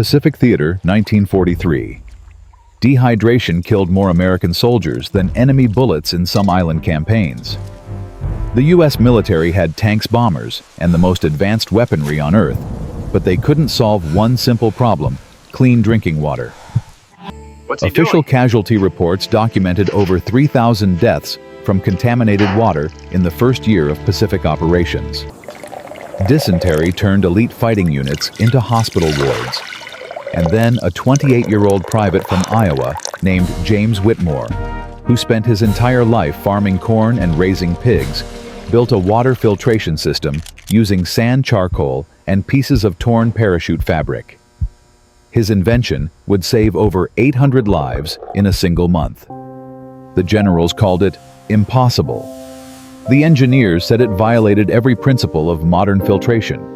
Pacific Theater, 1943. Dehydration killed more American soldiers than enemy bullets in some island campaigns. The U.S. military had tanks, bombers, and the most advanced weaponry on Earth, but they couldn't solve one simple problem: clean drinking water. What's he Official doing? casualty reports documented over 3,000 deaths from contaminated water in the first year of Pacific operations. Dysentery turned elite fighting units into hospital wards. And then a 28-year-old private from Iowa named James Whitmore, who spent his entire life farming corn and raising pigs, built a water filtration system using sand charcoal and pieces of torn parachute fabric. His invention would save over 800 lives in a single month. The generals called it impossible. The engineers said it violated every principle of modern filtration.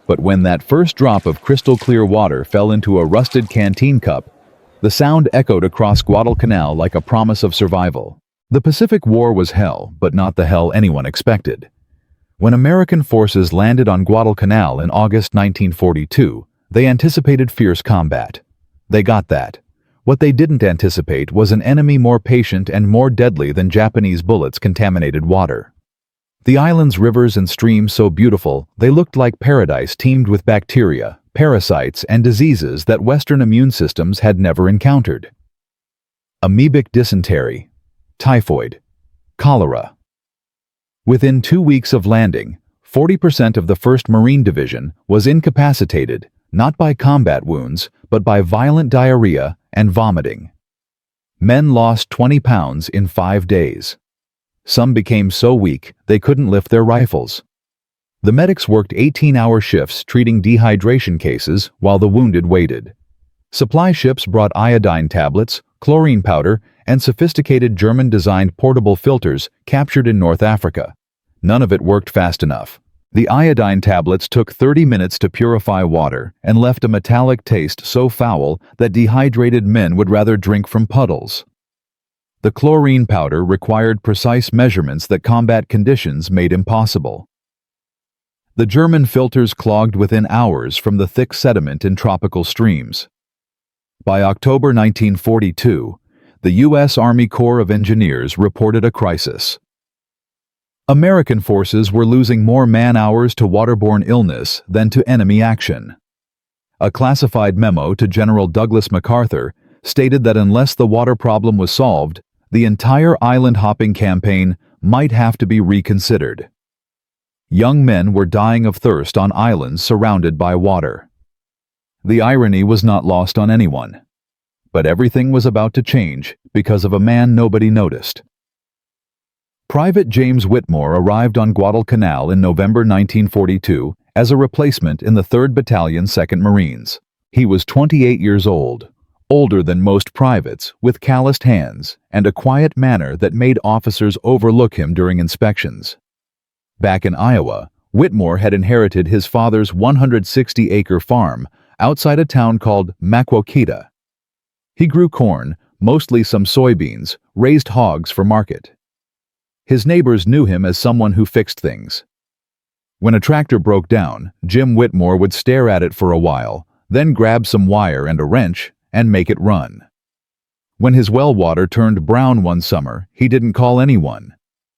But when that first drop of crystal clear water fell into a rusted canteen cup, the sound echoed across Guadalcanal like a promise of survival. The Pacific War was hell, but not the hell anyone expected. When American forces landed on Guadalcanal in August 1942, they anticipated fierce combat. They got that. What they didn't anticipate was an enemy more patient and more deadly than Japanese bullets contaminated water. The island's rivers and streams so beautiful, they looked like paradise teemed with bacteria, parasites, and diseases that Western immune systems had never encountered. Amoebic dysentery, typhoid, cholera. Within 2 weeks of landing, 40% of the 1st Marine Division was incapacitated, not by combat wounds, but by violent diarrhea and vomiting. Men lost 20 pounds in 5 days. Some became so weak they couldn't lift their rifles. The medics worked 18-hour shifts treating dehydration cases while the wounded waited. Supply ships brought iodine tablets, chlorine powder, and sophisticated German-designed portable filters captured in North Africa. None of it worked fast enough. The iodine tablets took 30 minutes to purify water and left a metallic taste so foul that dehydrated men would rather drink from puddles. The chlorine powder required precise measurements that combat conditions made impossible. The German filters clogged within hours from the thick sediment in tropical streams. By October 1942, the U.S. Army Corps of Engineers reported a crisis. American forces were losing more man-hours to waterborne illness than to enemy action. A classified memo to General Douglas MacArthur stated that unless the water problem was solved, the entire island-hopping campaign might have to be reconsidered. Young men were dying of thirst on islands surrounded by water. The irony was not lost on anyone. But everything was about to change because of a man nobody noticed. Private James Whitmore arrived on Guadalcanal in November 1942 as a replacement in the 3rd Battalion, 2nd Marines. He was 28 years old, older than most privates, with calloused hands and a quiet manner that made officers overlook him during inspections. Back in Iowa, Whitmore had inherited his father's 160-acre farm outside a town called Maquoketa. He grew corn, mostly some soybeans, raised hogs for market. His neighbors knew him as someone who fixed things. When a tractor broke down, Jim Whitmore would stare at it for a while, then grab some wire and a wrench and make it run. When his well water turned brown one summer, he didn't call anyone.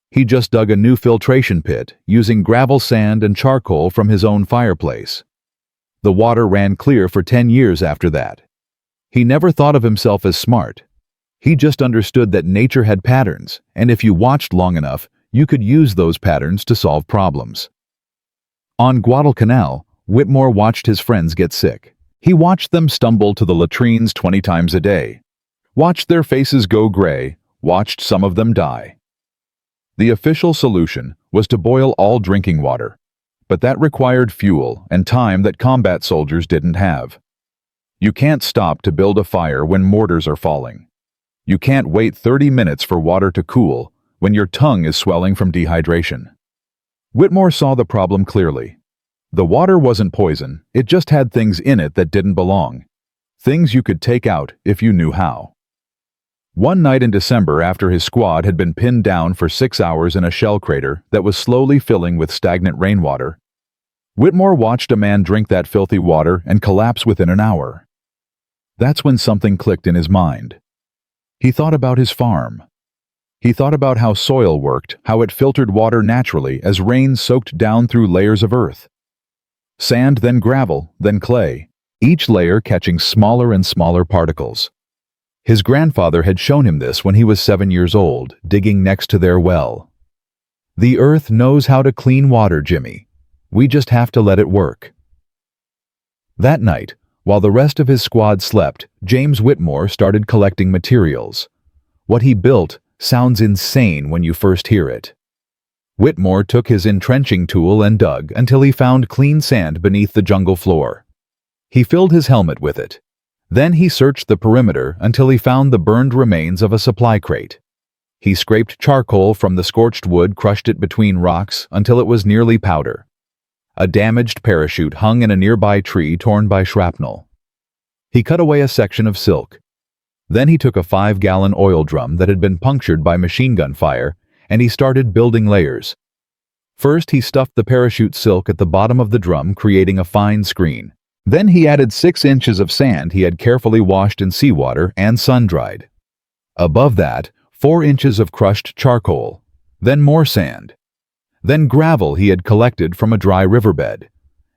He just dug a new filtration pit using gravel, sand, and charcoal from his own fireplace. The water ran clear for 10 years after that. He never thought of himself as smart. He just understood that nature had patterns, and if you watched long enough, you could use those patterns to solve problems. On Guadalcanal, Whitmore watched his friends get sick. He watched them stumble to the latrines 20 times a day, watched their faces go gray, watched some of them die. The official solution was to boil all drinking water, but that required fuel and time that combat soldiers didn't have. You can't stop to build a fire when mortars are falling. You can't wait 30 minutes for water to cool when your tongue is swelling from dehydration. Whitmore saw the problem clearly. The water wasn't poison, it just had things in it that didn't belong. Things you could take out if you knew how. One night in December, after his squad had been pinned down for 6 hours in a shell crater that was slowly filling with stagnant rainwater, Whitmore watched a man drink that filthy water and collapse within an hour. That's when something clicked in his mind. He thought about his farm. He thought about how soil worked, how it filtered water naturally as rain soaked down through layers of earth. Sand, then gravel, then clay, each layer catching smaller and smaller particles. His grandfather had shown him this when he was 7 years old, digging next to their well. The earth knows how to clean water, Jimmy. We just have to let it work. That night, while the rest of his squad slept, James Whitmore started collecting materials. What he built sounds insane when you first hear it. Whitmore took his entrenching tool and dug until he found clean sand beneath the jungle floor. He filled his helmet with it. Then he searched the perimeter until he found the burned remains of a supply crate. He scraped charcoal from the scorched wood, crushed it between rocks until it was nearly powder. A damaged parachute hung in a nearby tree torn by shrapnel. He cut away a section of silk. Then he took a 5-gallon oil drum that had been punctured by machine gun fire, and he started building layers. First, he stuffed the parachute silk at the bottom of the drum, creating a fine screen. Then he added 6 inches of sand he had carefully washed in seawater and sun-dried. Above that, 4 inches of crushed charcoal. Then more sand. Then gravel he had collected from a dry riverbed.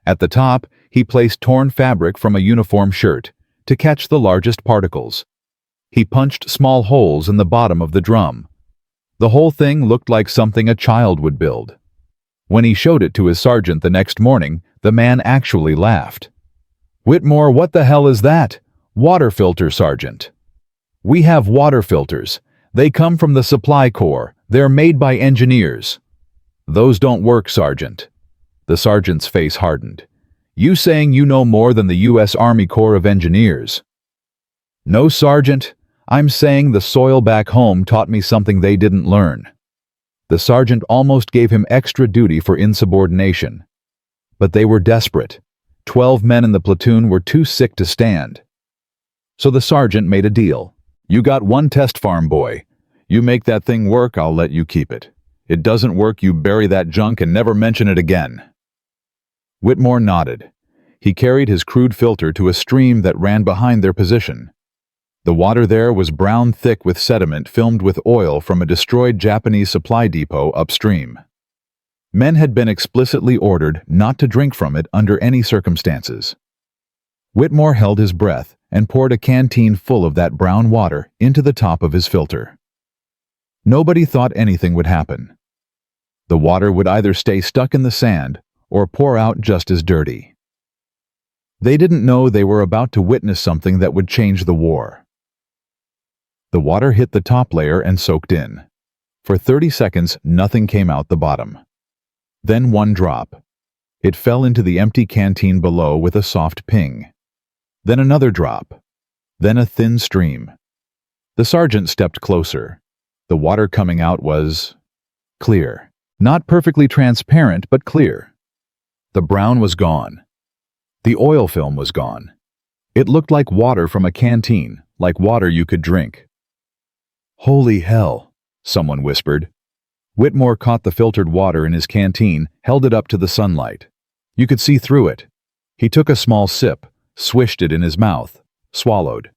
At the top, he placed torn fabric from a uniform shirt to catch the largest particles. He punched small holes in the bottom of the drum. The whole thing looked like something a child would build. When he showed it to his sergeant the next morning, the man actually laughed. "Whitmore, what the hell is that?" "Water filter, Sergeant." "We have water filters. They come from the Supply Corps. They're made by engineers." "Those don't work, Sergeant." The sergeant's face hardened. "You saying you know more than the U.S. Army Corps of Engineers?" "No, Sergeant. I'm saying the soil back home taught me something they didn't learn." The sergeant almost gave him extra duty for insubordination. But they were desperate. 12 men in the platoon were too sick to stand. So the sergeant made a deal. "You got one test farm, boy. You make that thing work, I'll let you keep it. It doesn't work, you bury that junk and never mention it again." Whitmore nodded. He carried his crude filter to a stream that ran behind their position. The water there was brown thick with sediment filmed with oil from a destroyed Japanese supply depot upstream. Men had been explicitly ordered not to drink from it under any circumstances. Whitmore held his breath and poured a canteen full of that brown water into the top of his filter. Nobody thought anything would happen. The water would either stay stuck in the sand or pour out just as dirty. They didn't know they were about to witness something that would change the war. The water hit the top layer and soaked in. For 30 seconds, nothing came out the bottom. Then one drop. It fell into the empty canteen below with a soft ping. Then another drop. Then a thin stream. The sergeant stepped closer. The water coming out was clear. Not perfectly transparent, but clear. The brown was gone. The oil film was gone. It looked like water from a canteen, like water you could drink. "Holy hell," someone whispered. Whitmore caught the filtered water in his canteen, held it up to the sunlight. You could see through it. He took a small sip, swished it in his mouth, swallowed.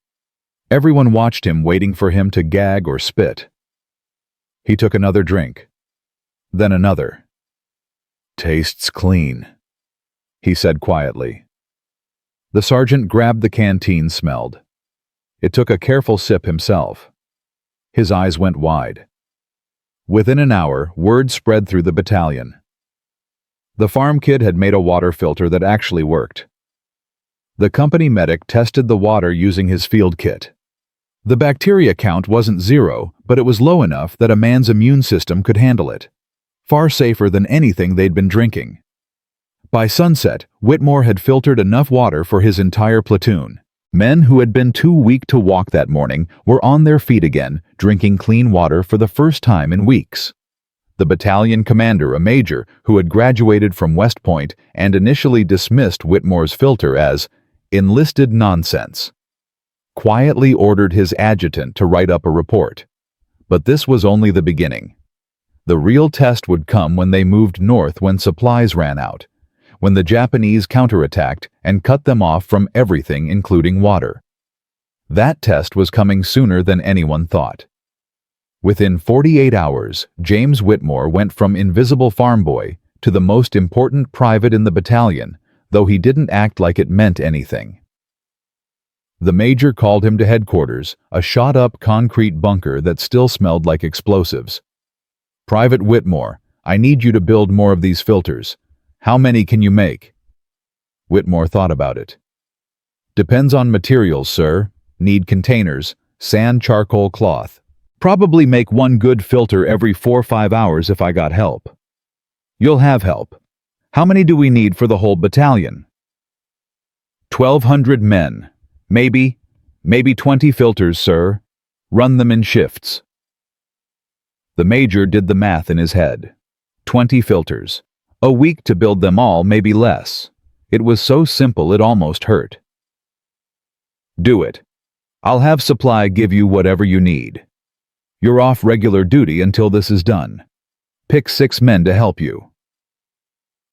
Everyone watched him, waiting for him to gag or spit. He took another drink. Then another. "Tastes clean," he said quietly. The sergeant grabbed the canteen, smelled. It took a careful sip himself. His eyes went wide. Within an hour, word spread through the battalion. The farm kid had made a water filter that actually worked. The company medic tested the water using his field kit. The bacteria count wasn't 0, but it was low enough that a man's immune system could handle it. Far safer than anything they'd been drinking. By sunset, Whitmore had filtered enough water for his entire platoon. Men who had been too weak to walk that morning were on their feet again, drinking clean water for the first time in weeks. The battalion commander, a major who had graduated from West Point and initially dismissed Whitmore's filter as enlisted nonsense, quietly ordered his adjutant to write up a report. But this was only the beginning. The real test would come when they moved north, when supplies ran out, when the Japanese counterattacked and cut them off from everything including water. That test was coming sooner than anyone thought. Within 48 hours, James Whitmore went from invisible farm boy to the most important private in the battalion, though he didn't act like it meant anything. The major called him to headquarters, a shot-up concrete bunker that still smelled like explosives. "Private Whitmore, I need you to build more of these filters. How many can you make?" Whitmore thought about it. "Depends on materials, sir. Need containers, sand, charcoal, cloth. Probably make one good filter every 4 or 5 hours if I got help." "You'll have help. How many do we need for the whole battalion?" 1,200 men. Maybe 20 filters, sir. Run them in shifts." The major did the math in his head. 20 filters. A week to build them all, maybe less. It was so simple it almost hurt. "Do it. I'll have supply give you whatever you need. You're off regular duty until this is done. Pick 6 men to help you."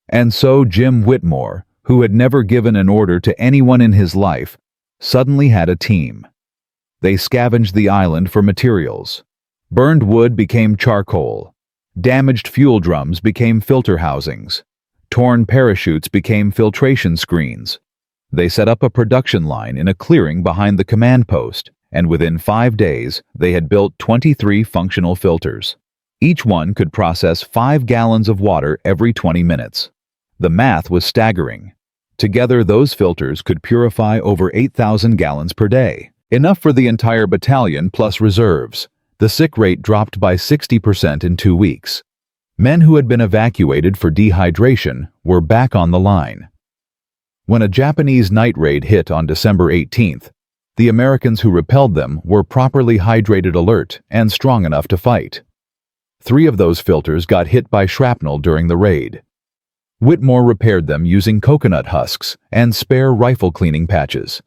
And so Jim Whitmore, who had never given an order to anyone in his life, suddenly had a team. They scavenged the island for materials. Burned wood became charcoal. Damaged fuel drums became filter housings. Torn parachutes became filtration screens. They set up a production line in a clearing behind the command post, and within 5 days, they had built 23 functional filters. Each one could process 5 gallons of water every 20 minutes. The math was staggering. Together, those filters could purify over 8,000 gallons per day, enough for the entire battalion plus reserves. The sick rate dropped by 60% in 2 weeks. Men who had been evacuated for dehydration were back on the line. When a Japanese night raid hit on December 18th, the Americans who repelled them were properly hydrated, alert, and strong enough to fight. 3 of those filters got hit by shrapnel during the raid. Whitmore repaired them using coconut husks and spare rifle cleaning patches.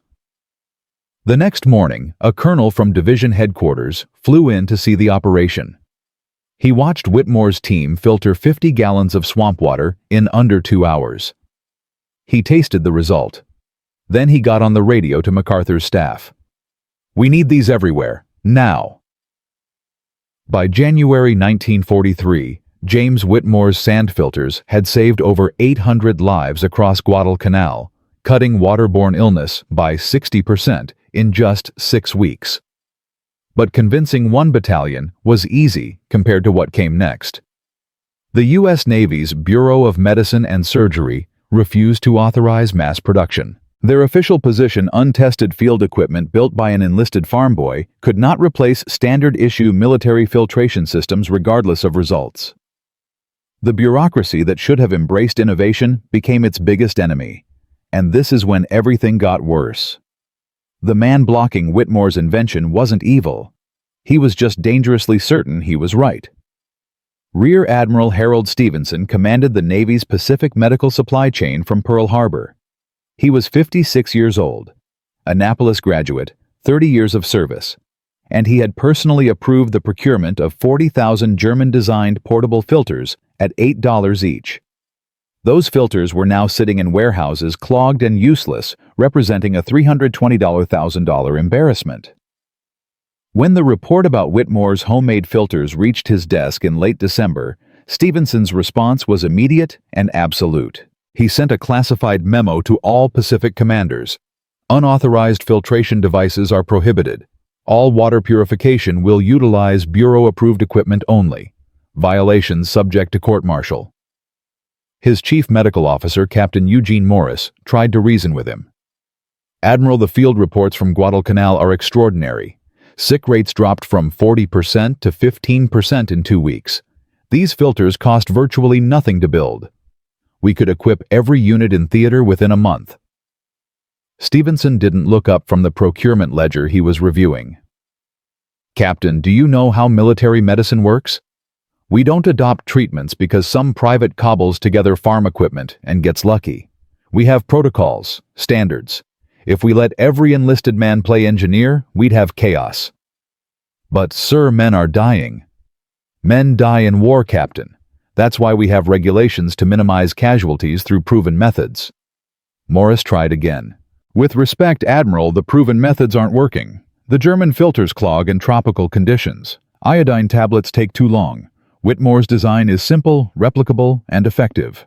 The next morning, a colonel from division headquarters flew in to see the operation. He watched Whitmore's team filter 50 gallons of swamp water in under 2 hours. He tasted the result. Then he got on the radio to MacArthur's staff. "We need these everywhere, now." By January 1943, James Whitmore's sand filters had saved over 800 lives across Guadalcanal, cutting waterborne illness by 60% in just 6 weeks. But convincing one battalion was easy compared to what came next. The U.S. Navy's Bureau of Medicine and Surgery refused to authorize mass production. Their official position, untested field equipment built by an enlisted farm boy, could not replace standard-issue military filtration systems regardless of results. The bureaucracy that should have embraced innovation became its biggest enemy. And this is when everything got worse. The man blocking Whitmore's invention wasn't evil. He was just dangerously certain he was right. Rear Admiral Harold Stevenson commanded the Navy's Pacific medical supply chain from Pearl Harbor. He was 56 years old, Annapolis graduate, 30 years of service, and he had personally approved the procurement of 40,000 German-designed portable filters at $8 each. Those filters were now sitting in warehouses clogged and useless, representing a $320,000 embarrassment. When the report about Whitmore's homemade filters reached his desk in late December, Stevenson's response was immediate and absolute. He sent a classified memo to all Pacific commanders. "Unauthorized filtration devices are prohibited. All water purification will utilize Bureau-approved equipment only. Violations subject to court-martial." His chief medical officer, Captain Eugene Morris, tried to reason with him. "Admiral, the field reports from Guadalcanal are extraordinary. Sick rates dropped from 40% to 15% in 2 weeks. These filters cost virtually nothing to build. We could equip every unit in theater within a month." Stevenson didn't look up from the procurement ledger he was reviewing. "Captain, do you know how military medicine works? We don't adopt treatments because some private cobbles together farm equipment and gets lucky. We have protocols, standards. If we let every enlisted man play engineer, we'd have chaos." "But, sir, men are dying." "Men die in war, Captain. That's why we have regulations to minimize casualties through proven methods. Morris tried again. With respect, Admiral, the proven methods aren't working. The German filters clog in tropical conditions. Iodine tablets take too long. Whitmore's design is simple, replicable, and effective.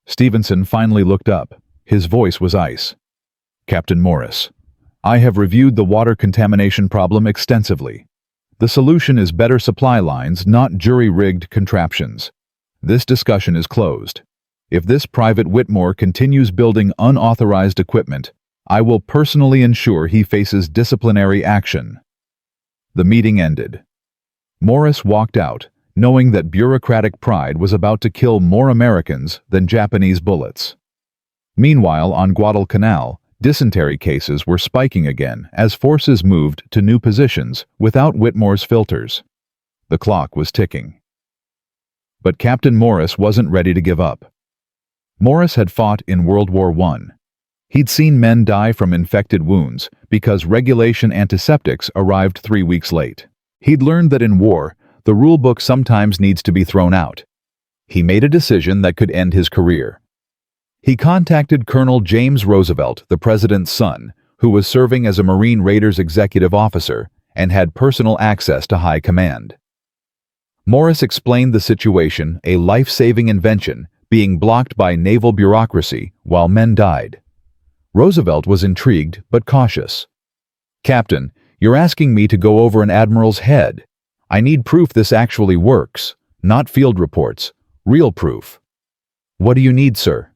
Stevenson finally looked up. His voice was ice. Captain Morris, I have reviewed the water contamination problem extensively. The solution is better supply lines, not jury-rigged contraptions. This discussion is closed. If this Private Whitmore continues building unauthorized equipment, I will personally ensure he faces disciplinary action. The meeting ended. Morris walked out, knowing that bureaucratic pride was about to kill more Americans than Japanese bullets. Meanwhile, on Guadalcanal, dysentery cases were spiking again as forces moved to new positions without Whitmore's filters. The clock was ticking. But Captain Morris wasn't ready to give up. Morris had fought in World War I. He'd seen men die from infected wounds because regulation antiseptics arrived 3 weeks late. He'd learned that in war, the rulebook sometimes needs to be thrown out. He made a decision that could end his career. He contacted Colonel James Roosevelt, the president's son, who was serving as a Marine Raiders executive officer and had personal access to high command. Morris explained the situation, a life-saving invention, being blocked by naval bureaucracy while men died. Roosevelt was intrigued but cautious. Captain, you're asking me to go over an admiral's head. I need proof this actually works, not field reports, real proof. What do you need, sir?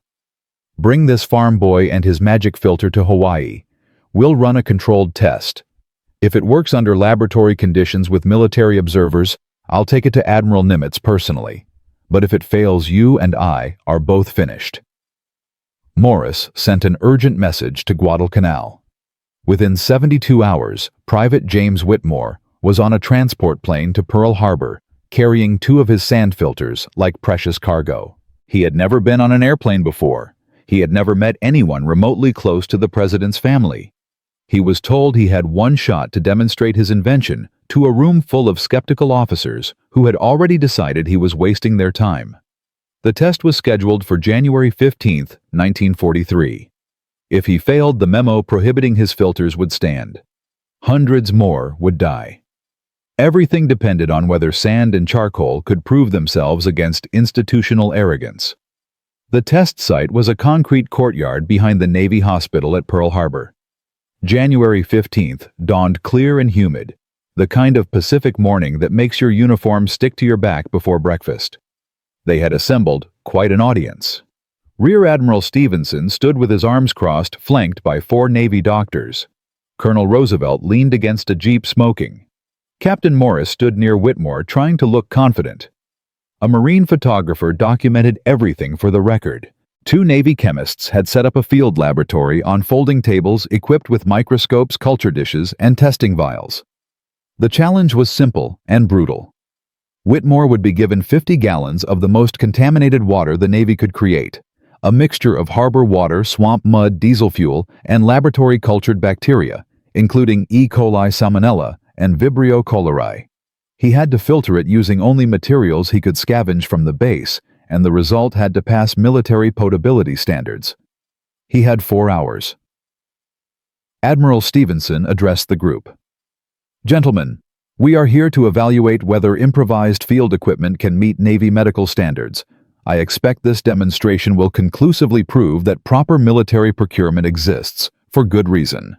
Bring this farm boy and his magic filter to Hawaii. We'll run a controlled test. If it works under laboratory conditions with military observers, I'll take it to Admiral Nimitz personally. But if it fails, you and I are both finished. Morris sent an urgent message to Guadalcanal. Within 72 hours, Private James Whitmore was on a transport plane to Pearl Harbor, carrying 2 of his sand filters like precious cargo. He had never been on an airplane before. He had never met anyone remotely close to the president's family. He was told he had one shot to demonstrate his invention to a room full of skeptical officers who had already decided he was wasting their time. The test was scheduled for January 15, 1943. If he failed, the memo prohibiting his filters would stand. Hundreds more would die. Everything depended on whether sand and charcoal could prove themselves against institutional arrogance. The test site was a concrete courtyard behind the Navy Hospital at Pearl Harbor. January 15th dawned clear and humid, the kind of Pacific morning that makes your uniform stick to your back before breakfast. They had assembled quite an audience. Rear Admiral Stevenson stood with his arms crossed, flanked by 4 Navy doctors. Colonel Roosevelt leaned against a jeep smoking. Captain Morris stood near Whitmore trying to look confident. A Marine photographer documented everything for the record. 2 Navy chemists had set up a field laboratory on folding tables equipped with microscopes, culture dishes, and testing vials. The challenge was simple and brutal. Whitmore would be given 50 gallons of the most contaminated water the Navy could create, a mixture of harbor water, swamp mud, diesel fuel, and laboratory-cultured bacteria, including E. coli salmonella and Vibrio cholerae. He had to filter it using only materials he could scavenge from the base, and the result had to pass military potability standards. He had 4 hours. Admiral Stevenson addressed the group. Gentlemen, we are here to evaluate whether improvised field equipment can meet Navy medical standards. I expect this demonstration will conclusively prove that proper military procurement exists, for good reason.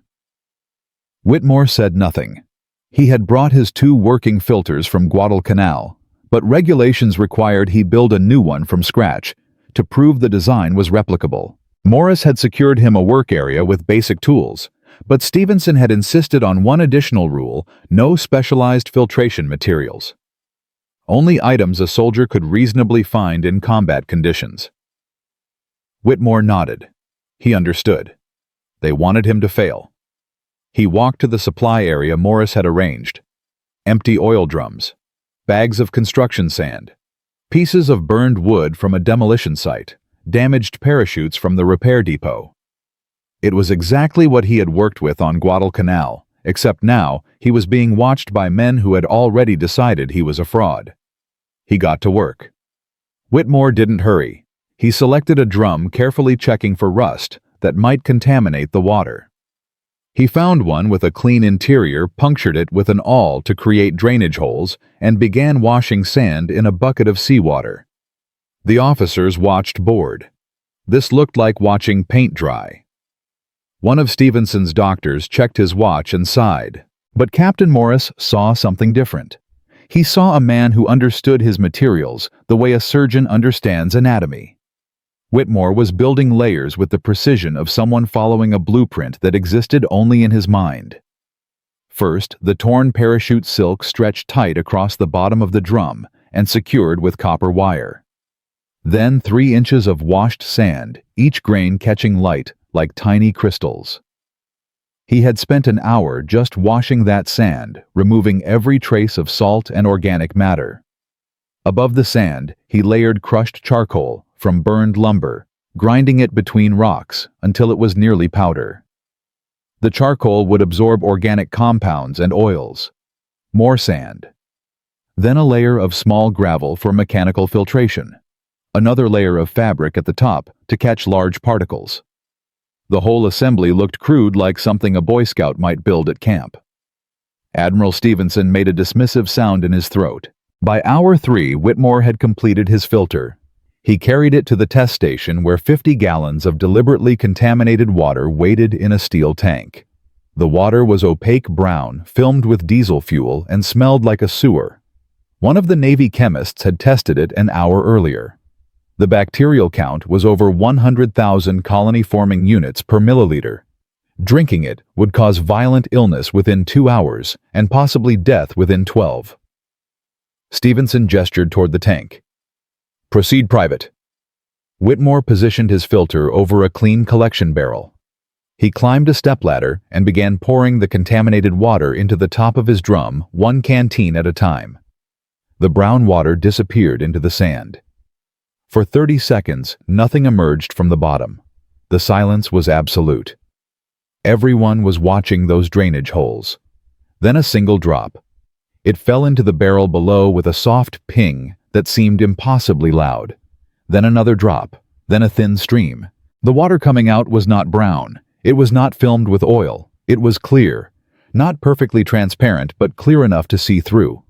Whitmore said nothing. He had brought his 2 working filters from Guadalcanal, but regulations required he build a new one from scratch to prove the design was replicable. Morris had secured him a work area with basic tools, but Stevenson had insisted on one additional rule: no specialized filtration materials. Only items a soldier could reasonably find in combat conditions. Whitmore nodded. He understood. They wanted him to fail. He walked to the supply area Morris had arranged. Empty oil drums, bags of construction sand, pieces of burned wood from a demolition site, damaged parachutes from the repair depot. It was exactly what he had worked with on Guadalcanal, except now he was being watched by men who had already decided he was a fraud. He got to work. Whitmore didn't hurry. He selected a drum, carefully checking for rust that might contaminate the water. He found one with a clean interior, punctured it with an awl to create drainage holes, and began washing sand in a bucket of seawater. The officers watched bored. This looked like watching paint dry. One of Stevenson's doctors checked his watch and sighed. But Captain Morris saw something different. He saw a man who understood his materials the way a surgeon understands anatomy. Whitmore was building layers with the precision of someone following a blueprint that existed only in his mind. First, the torn parachute silk stretched tight across the bottom of the drum and secured with copper wire. Then 3 inches of washed sand, each grain catching light like tiny crystals. He had spent an hour just washing that sand, removing every trace of salt and organic matter. Above the sand, he layered crushed charcoal from burned lumber, grinding it between rocks until it was nearly powder. The charcoal would absorb organic compounds and oils. More sand. Then a layer of small gravel for mechanical filtration. Another layer of fabric at the top to catch large particles. The whole assembly looked crude, like something a Boy Scout might build at camp. Admiral Stevenson made a dismissive sound in his throat. By hour 3, Whitmore had completed his filter. He carried it to the test station where 50 gallons of deliberately contaminated water waited in a steel tank. The water was opaque brown, filmed with diesel fuel, and smelled like a sewer. One of the Navy chemists had tested it an hour earlier. The bacterial count was over 100,000 colony-forming units per milliliter. Drinking it would cause violent illness within 2 hours and possibly death within 12. Stevenson gestured toward the tank. "Proceed, Private." Whitmore positioned his filter over a clean collection barrel. He climbed a stepladder and began pouring the contaminated water into the top of his drum, 1 canteen at a time. The brown water disappeared into the sand. For 30 seconds, nothing emerged from the bottom. The silence was absolute. Everyone was watching those drainage holes. Then a single drop. It fell into the barrel below with a soft ping that seemed impossibly loud. Then another drop, then a thin stream. The water coming out was not brown. It was not filmed with oil. It was clear. Not perfectly transparent, but clear enough to see through.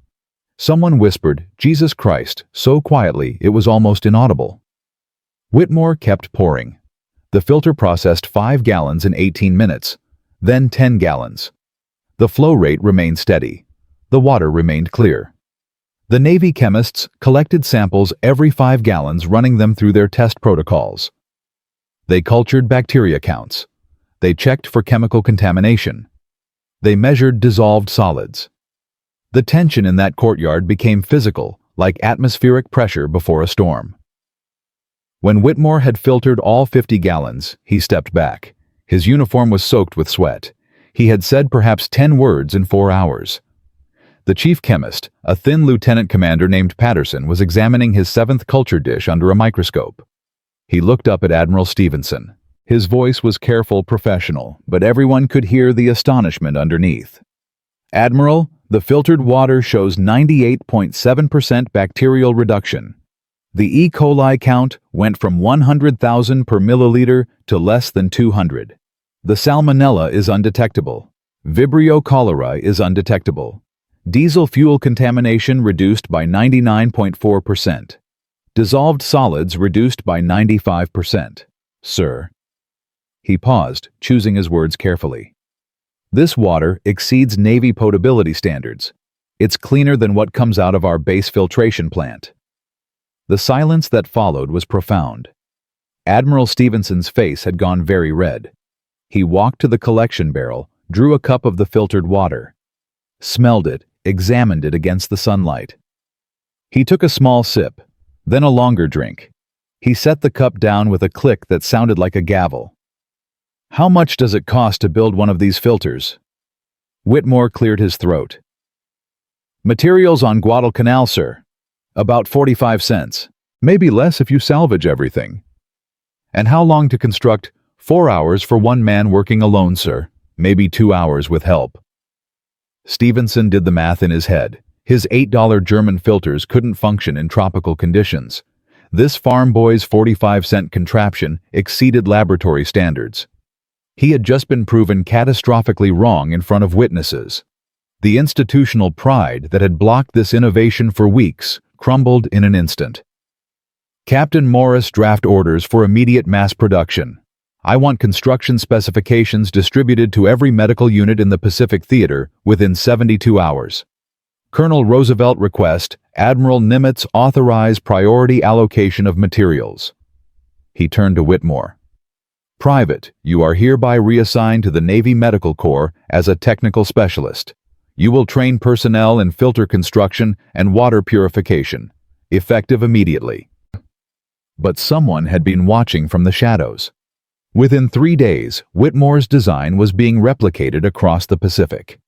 Someone whispered, "Jesus Christ," so quietly it was almost inaudible. Whitmore kept pouring. The filter processed 5 gallons in 18 minutes, then 10 gallons. The flow rate remained steady. The water remained clear. The Navy chemists collected samples every 5 gallons, running them through their test protocols. They cultured bacteria counts. They checked for chemical contamination. They measured dissolved solids. The tension in that courtyard became physical, like atmospheric pressure before a storm. When Whitmore had filtered all 50 gallons, he stepped back. His uniform was soaked with sweat. He had said perhaps 10 words in 4 hours. The chief chemist, a thin lieutenant commander named Patterson, was examining his 7th culture dish under a microscope. He looked up at Admiral Stevenson. His voice was careful, professional, but everyone could hear the astonishment underneath. "Admiral, the filtered water shows 98.7% bacterial reduction. The E. coli count went from 100,000 per milliliter to less than 200. The salmonella is undetectable. Vibrio cholerae is undetectable. Diesel fuel contamination reduced by 99.4%. Dissolved solids reduced by 95%. Sir." He paused, choosing his words carefully. "This water exceeds Navy potability standards. It's cleaner than what comes out of our base filtration plant." The silence that followed was profound. Admiral Stevenson's face had gone very red. He walked to the collection barrel, drew a cup of the filtered water, smelled it, examined it against the sunlight. He took a small sip, then a longer drink. He set the cup down with a click that sounded like a gavel. "How much does it cost to build one of these filters?" Whitmore cleared his throat. "Materials on Guadalcanal, sir. About 45 cents. Maybe less if you salvage everything." "And how long to construct?" 4 hours for one man working alone, sir. Maybe 2 hours with help." Stevenson did the math in his head. His $8 German filters couldn't function in tropical conditions. This farm boy's 45-cent contraption exceeded laboratory standards. He had just been proven catastrophically wrong in front of witnesses. The institutional pride that had blocked this innovation for weeks crumbled in an instant. Captain Morris, draft orders for immediate mass production. I want construction specifications distributed to every medical unit in the Pacific Theater within 72 hours. Colonel Roosevelt request, Admiral Nimitz authorize priority allocation of materials. He turned to Whitmore. Private, you are hereby reassigned to the Navy Medical Corps as a technical specialist. You will train personnel in filter construction and water purification, effective immediately. But someone had been watching from the shadows. Within 3 days, Whitmore's design was being replicated across the Pacific.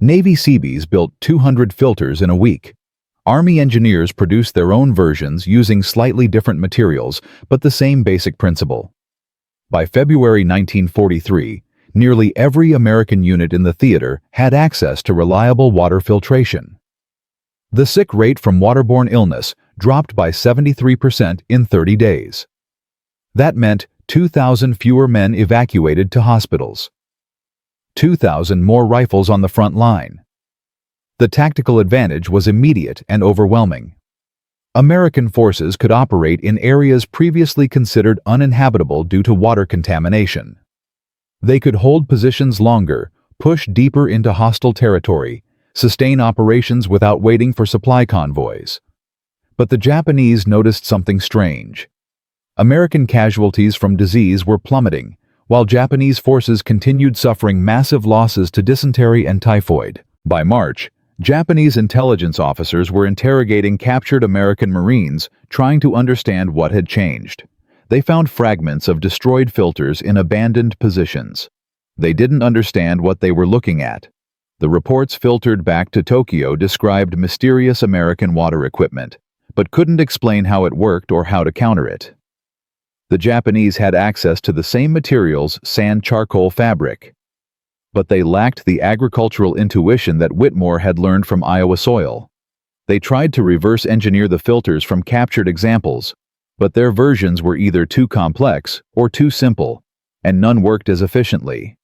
Navy Seabees built 200 filters in a week. Army engineers produced their own versions using slightly different materials, but the same basic principle. By February 1943, nearly every American unit in the theater had access to reliable water filtration. The sick rate from waterborne illness dropped by 73% in 30 days. That meant 2,000 fewer men evacuated to hospitals. 2,000 more rifles on the front line. The tactical advantage was immediate and overwhelming. American forces could operate in areas previously considered uninhabitable due to water contamination. They could hold positions longer, push deeper into hostile territory, sustain operations without waiting for supply convoys. But the Japanese noticed something strange. American casualties from disease were plummeting, while Japanese forces continued suffering massive losses to dysentery and typhoid. By March, Japanese intelligence officers were interrogating captured American Marines, trying to understand what had changed. They found fragments of destroyed filters in abandoned positions. They didn't understand what they were looking at. The reports filtered back to Tokyo described mysterious American water equipment, but couldn't explain how it worked or how to counter it. The Japanese had access to the same materials, sand, charcoal, fabric. But they lacked the agricultural intuition that Whitmore had learned from Iowa soil. They tried to reverse engineer the filters from captured examples, but their versions were either too complex or too simple, and none worked as efficiently.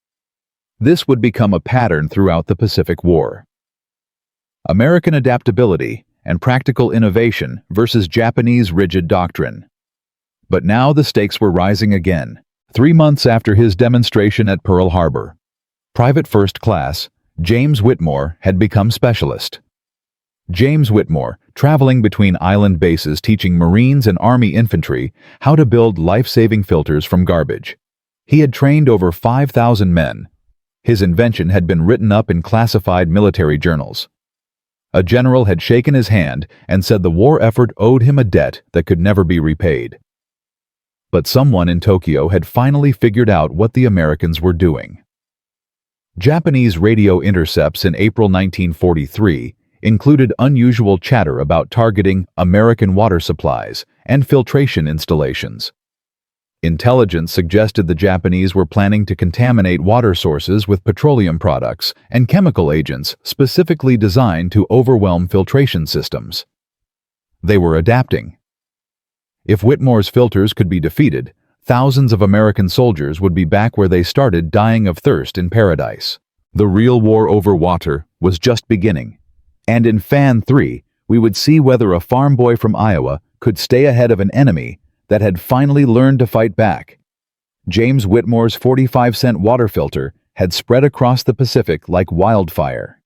This would become a pattern throughout the Pacific War. American adaptability and practical innovation versus Japanese rigid doctrine. But now the stakes were rising again. 3 months after his demonstration at Pearl Harbor, Private First Class James Whitmore had become specialist. James Whitmore, traveling between island bases teaching Marines and Army infantry how to build life-saving filters from garbage. He had trained over 5,000 men. His invention had been written up in classified military journals. A general had shaken his hand and said the war effort owed him a debt that could never be repaid. But someone in Tokyo had finally figured out what the Americans were doing. Japanese radio intercepts in April 1943 included unusual chatter about targeting American water supplies and filtration installations. Intelligence suggested the Japanese were planning to contaminate water sources with petroleum products and chemical agents specifically designed to overwhelm filtration systems. They were adapting. If Whitmore's filters could be defeated, thousands of American soldiers would be back where they started, dying of thirst in paradise. The real war over water was just beginning. And in Fan 3, we would see whether a farm boy from Iowa could stay ahead of an enemy that had finally learned to fight back. James Whitmore's 45-cent water filter had spread across the Pacific like wildfire.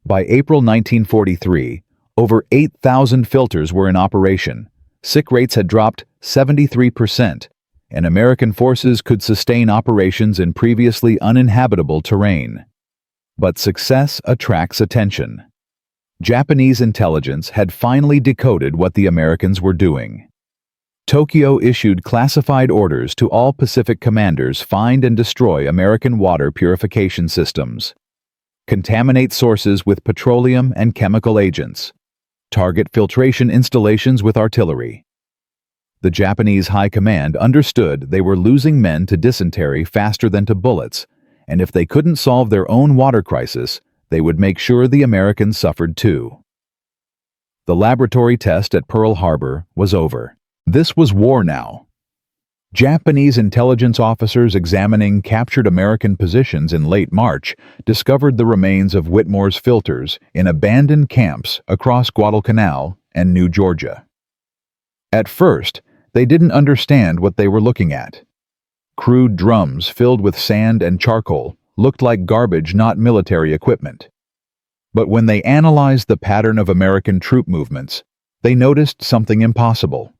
By April 1943, over 8,000 filters were in operation. Sick rates had dropped 73%, and American forces could sustain operations in previously uninhabitable terrain. But success attracts attention. Japanese intelligence had finally decoded what the Americans were doing. Tokyo issued classified orders to all Pacific commanders: find and destroy American water purification systems. Contaminate sources with petroleum and chemical agents. Target filtration installations with artillery. The Japanese High Command understood they were losing men to dysentery faster than to bullets, and if they couldn't solve their own water crisis, they would make sure the Americans suffered too. The laboratory test at Pearl Harbor was over. This was war now. Japanese intelligence officers examining captured American positions in late March discovered the remains of Whitmore's filters in abandoned camps across Guadalcanal and New Georgia. At first, they didn't understand what they were looking at. Crude drums filled with sand and charcoal looked like garbage, not military equipment. But when they analyzed the pattern of American troop movements, they noticed something impossible.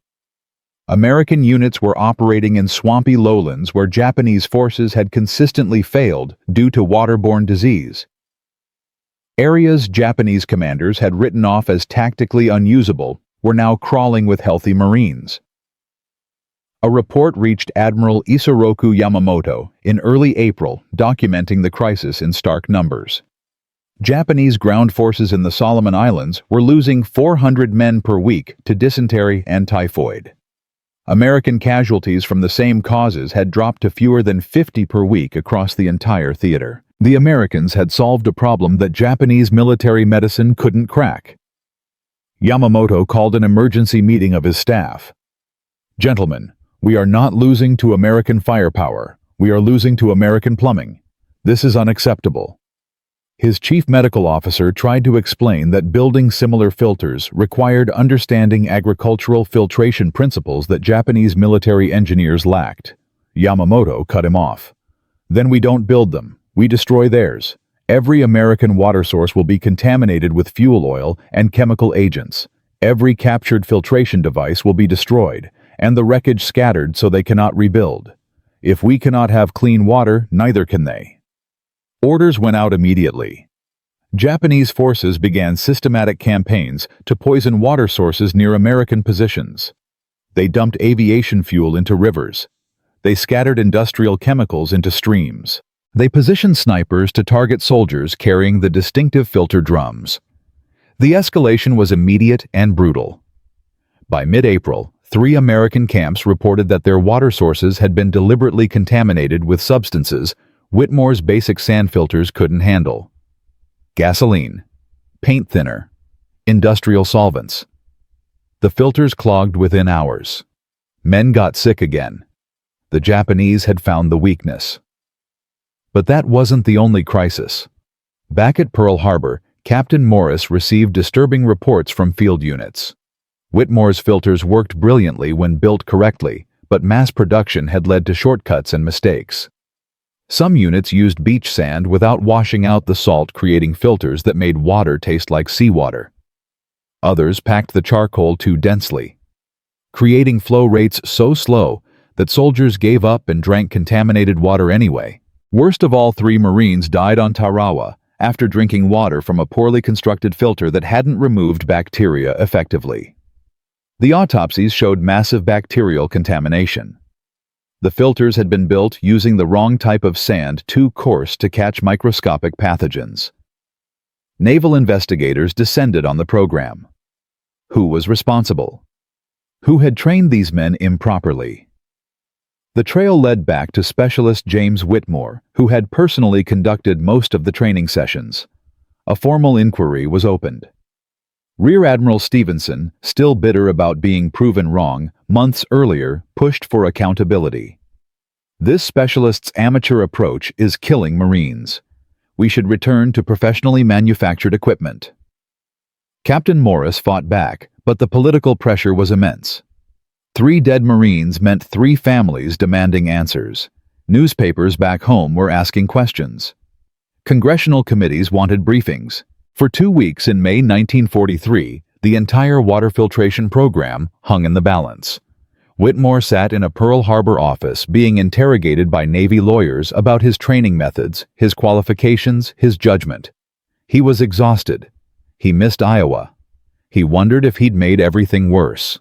American units were operating in swampy lowlands where Japanese forces had consistently failed due to waterborne disease. Areas Japanese commanders had written off as tactically unusable were now crawling with healthy Marines. A report reached Admiral Isoroku Yamamoto in early April documenting the crisis in stark numbers. Japanese ground forces in the Solomon Islands were losing 400 men per week to dysentery and typhoid. American casualties from the same causes had dropped to fewer than 50 per week across the entire theater. The Americans had solved a problem that Japanese military medicine couldn't crack. Yamamoto called an emergency meeting of his staff. "Gentlemen, we are not losing to American firepower. We are losing to American plumbing. This is unacceptable." His chief medical officer tried to explain that building similar filters required understanding agricultural filtration principles that Japanese military engineers lacked. Yamamoto cut him off. "Then we don't build them. We destroy theirs. Every American water source will be contaminated with fuel oil and chemical agents. Every captured filtration device will be destroyed, and the wreckage scattered so they cannot rebuild. If we cannot have clean water, neither can they." Orders went out immediately. Japanese forces began systematic campaigns to poison water sources near American positions. They dumped aviation fuel into rivers. They scattered industrial chemicals into streams. They positioned snipers to target soldiers carrying the distinctive filter drums. The escalation was immediate and brutal. By mid-April, 3 American camps reported that their water sources had been deliberately contaminated with substances Whitmore's basic sand filters couldn't handle. Gasoline, paint thinner, industrial solvents. The filters clogged within hours. Men got sick again. The Japanese had found the weakness. But that wasn't the only crisis. Back at Pearl Harbor, Captain Morris received disturbing reports from field units. Whitmore's filters worked brilliantly when built correctly, but mass production had led to shortcuts and mistakes. Some units used beach sand without washing out the salt, creating filters that made water taste like seawater. Others packed the charcoal too densely, creating flow rates so slow that soldiers gave up and drank contaminated water anyway. Worst of all, 3 Marines died on Tarawa after drinking water from a poorly constructed filter that hadn't removed bacteria effectively. The autopsies showed massive bacterial contamination. The filters had been built using the wrong type of sand, too coarse to catch microscopic pathogens. Naval investigators descended on the program. Who was responsible? Who had trained these men improperly? The trail led back to specialist James Whitmore, who had personally conducted most of the training sessions. A formal inquiry was opened. Rear Admiral Stevenson, still bitter about being proven wrong months earlier, pushed for accountability. "This specialist's amateur approach is killing Marines. We should return to professionally manufactured equipment." Captain Morris fought back, but the political pressure was immense. 3 dead Marines meant 3 families demanding answers. Newspapers back home were asking questions. Congressional committees wanted briefings. For 2 weeks in May 1943, the entire water filtration program hung in the balance. Whitmore sat in a Pearl Harbor office being interrogated by Navy lawyers about his training methods, his qualifications, his judgment. He was exhausted. He missed Iowa. He wondered if he'd made everything worse.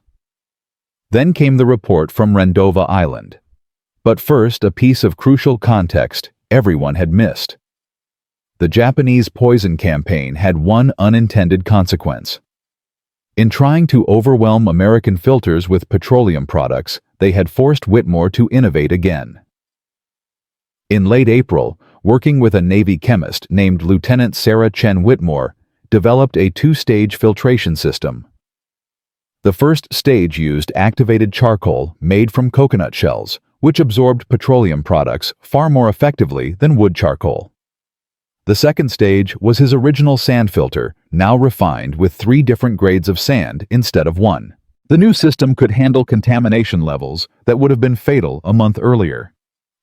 Then came the report from Rendova Island. But first, a piece of crucial context everyone had missed. The Japanese poison campaign had one unintended consequence. In trying to overwhelm American filters with petroleum products, they had forced Whitmore to innovate again. In late April, working with a Navy chemist named Lieutenant Sarah Chen Whitmore, developed a 2-stage filtration system, The first stage used activated charcoal made from coconut shells, which absorbed petroleum products far more effectively than wood charcoal. The second stage was his original sand filter, now refined with 3 different grades of sand instead of 1. The new system could handle contamination levels that would have been fatal a month earlier.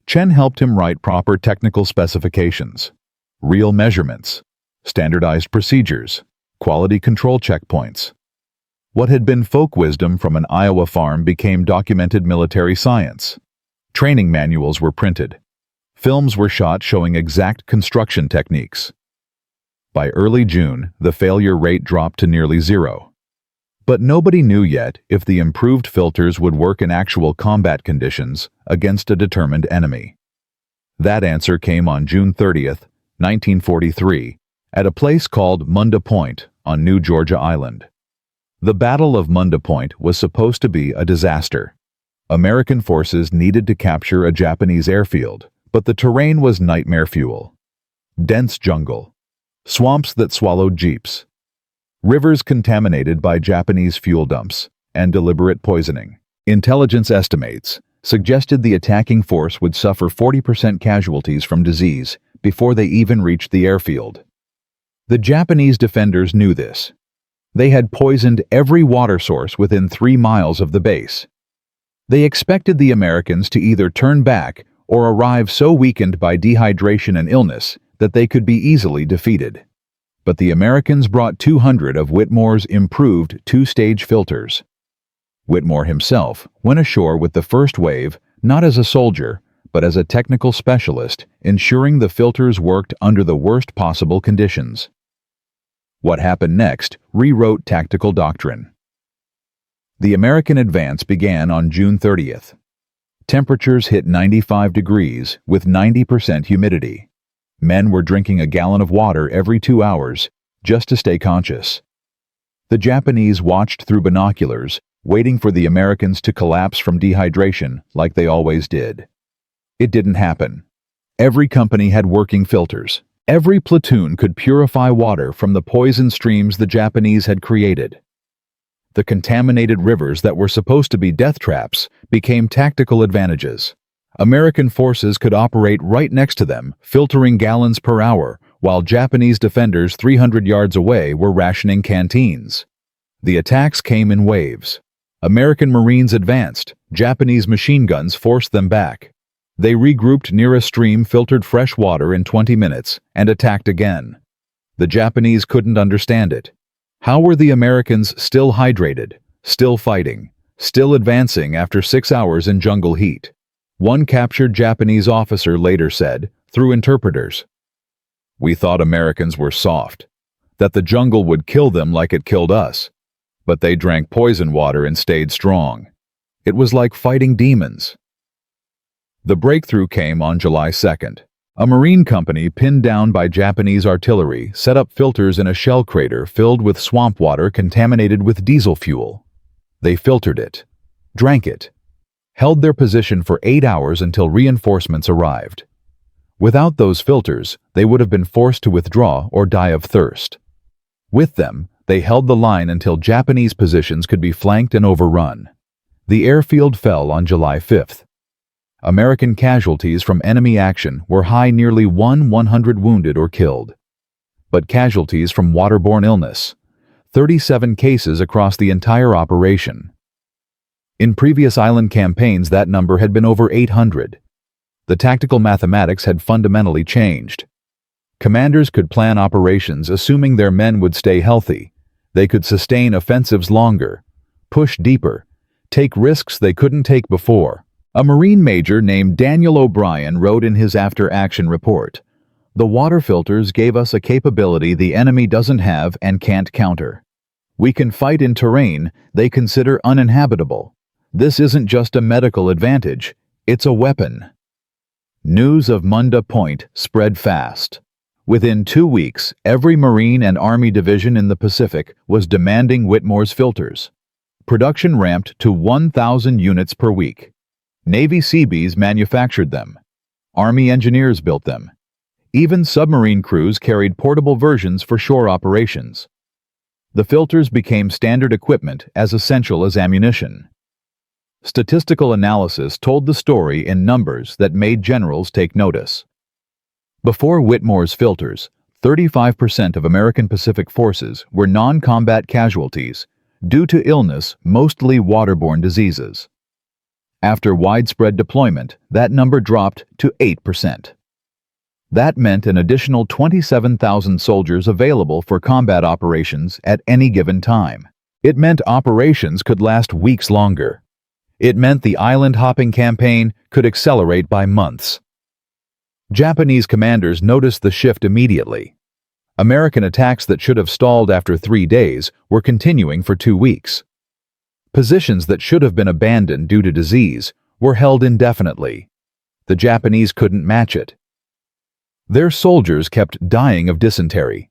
Chen helped him write proper technical specifications, real measurements, standardized procedures, quality control checkpoints. What had been folk wisdom from an Iowa farm became documented military science. Training manuals were printed. Films were shot showing exact construction techniques. By early June, the failure rate dropped to nearly 0. But nobody knew yet if the improved filters would work in actual combat conditions against a determined enemy. That answer came on June 30th, 1943, at a place called Munda Point on New Georgia Island. The Battle of Munda Point was supposed to be a disaster. American forces needed to capture a Japanese airfield, but the terrain was nightmare fuel. Dense jungle, swamps that swallowed jeeps, rivers contaminated by Japanese fuel dumps, and deliberate poisoning. Intelligence estimates suggested the attacking force would suffer 40% casualties from disease before they even reached the airfield. The Japanese defenders knew this. They had poisoned every water source within 3 miles of the base. They expected the Americans to either turn back or arrive so weakened by dehydration and illness that they could be easily defeated. But the Americans brought 200 of Whitmore's improved 2-stage filters. Whitmore himself went ashore with the first wave, not as a soldier, but as a technical specialist, ensuring the filters worked under the worst possible conditions. What happened next rewrote tactical doctrine. The American advance began on June 30th. Temperatures hit 95 degrees with 90% humidity. Men were drinking a gallon of water every 2 hours just to stay conscious. The Japanese watched through binoculars, waiting for the Americans to collapse from dehydration like they always did. It didn't happen. Every company had working filters. Every platoon could purify water from the poison streams the Japanese had created. The contaminated rivers that were supposed to be death traps became tactical advantages. American forces could operate right next to them, filtering gallons per hour, while Japanese defenders 300 yards away were rationing canteens. The attacks came in waves. American Marines advanced. Japanese machine guns forced them back. They regrouped near a stream, filtered fresh water in 20 minutes, and attacked again. The Japanese couldn't understand it. How were the Americans still hydrated, still fighting, still advancing after 6 hours in jungle heat? One captured Japanese officer later said, through interpreters, "We thought Americans were soft, that the jungle would kill them like it killed us. But they drank poison water and stayed strong. It was like fighting demons." The breakthrough came on July 2nd. A marine company pinned down by Japanese artillery set up filters in a shell crater filled with swamp water contaminated with diesel fuel. They filtered it, drank it, held their position for 8 hours until reinforcements arrived. Without those filters, they would have been forced to withdraw or die of thirst. With them, they held the line until Japanese positions could be flanked and overrun. The airfield fell on July 5th. American casualties from enemy action were high, nearly 100 wounded or killed. But casualties from waterborne illness, 37 cases across the entire operation. In previous island campaigns, that number had been over 800. The tactical mathematics had fundamentally changed. Commanders could plan operations assuming their men would stay healthy. They could sustain offensives longer, push deeper, take risks they couldn't take before. A Marine major named Daniel O'Brien wrote in his after-action report, "The water filters gave us a capability the enemy doesn't have and can't counter. We can fight in terrain they consider uninhabitable. This isn't just a medical advantage, it's a weapon." News of Munda Point spread fast. Within 2 weeks, every Marine and Army division in the Pacific was demanding Whitmore's filters. Production ramped to 1,000 units per week. Navy Seabees manufactured them. Army engineers built them. Even submarine crews carried portable versions for shore operations. The filters became standard equipment as essential as ammunition. Statistical analysis told the story in numbers that made generals take notice. Before Whitmore's filters, 35% of American Pacific forces were non-combat casualties due to illness, mostly waterborne diseases. After widespread deployment, that number dropped to 8%. That meant an additional 27,000 soldiers available for combat operations at any given time. It meant operations could last weeks longer. It meant the island-hopping campaign could accelerate by months. Japanese commanders noticed the shift immediately. American attacks that should have stalled after 3 days were continuing for 2 weeks. Positions that should have been abandoned due to disease were held indefinitely. The Japanese couldn't match it. Their soldiers kept dying of dysentery.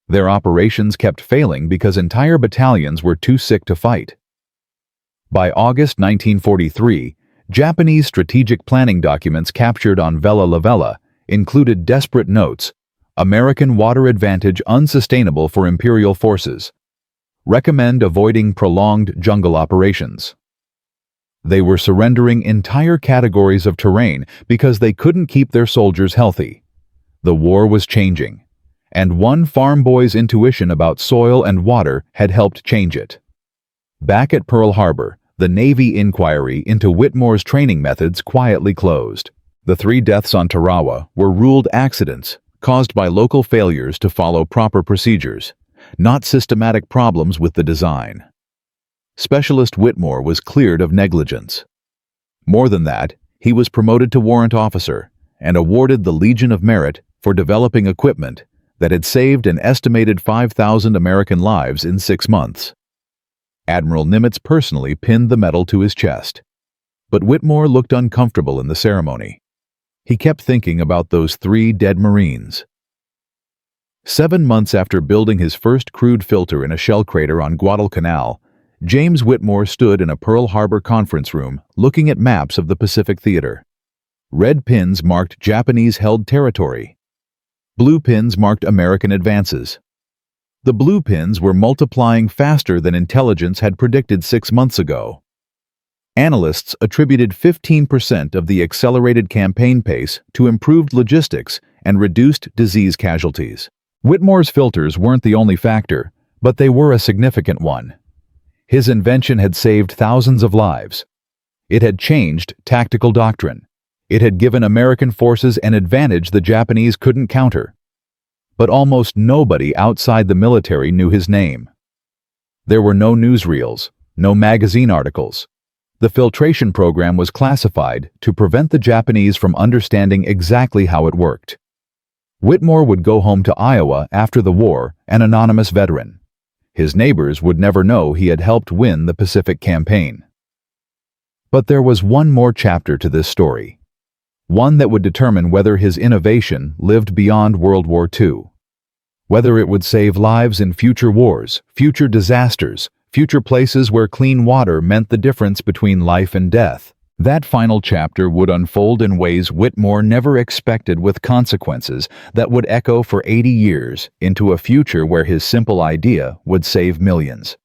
Their operations kept failing because entire battalions were too sick to fight. By August 1943, Japanese strategic planning documents captured on Vela La Vela included desperate notes: American water advantage unsustainable for Imperial forces. Recommend avoiding prolonged jungle operations. They were surrendering entire categories of terrain because they couldn't keep their soldiers healthy. The war was changing, and one farm boy's intuition about soil and water had helped change it. Back at Pearl Harbor, the Navy inquiry into Whitmore's training methods quietly closed. The 3 deaths on Tarawa were ruled accidents caused by local failures to follow proper procedures, not systematic problems with the design. Specialist Whitmore was cleared of negligence. More than that, he was promoted to warrant officer and awarded the Legion of Merit for developing equipment that had saved an estimated 5,000 American lives in 6 months. Admiral Nimitz personally pinned the medal to his chest. But Whitmore looked uncomfortable in the ceremony. He kept thinking about those 3 dead Marines. 7 months after building his first crude filter in a shell crater on Guadalcanal, James Whitmore stood in a Pearl Harbor conference room looking at maps of the Pacific Theater. Red pins marked Japanese-held territory. Blue pins marked American advances. The blue pins were multiplying faster than intelligence had predicted 6 months ago. Analysts attributed 15% of the accelerated campaign pace to improved logistics and reduced disease casualties. Whitmore's filters weren't the only factor, but they were a significant one. His invention had saved thousands of lives. It had changed tactical doctrine. It had given American forces an advantage the Japanese couldn't counter. But almost nobody outside the military knew his name. There were no newsreels, no magazine articles. The filtration program was classified to prevent the Japanese from understanding exactly how it worked. Whitmore would go home to Iowa after the war, an anonymous veteran. His neighbors would never know he had helped win the Pacific Campaign. But there was one more chapter to this story. One that would determine whether his innovation lived beyond World War II. Whether it would save lives in future wars, future disasters, future places where clean water meant the difference between life and death. That final chapter would unfold in ways Whitmore never expected, with consequences that would echo for 80 years into a future where his simple idea would save millions.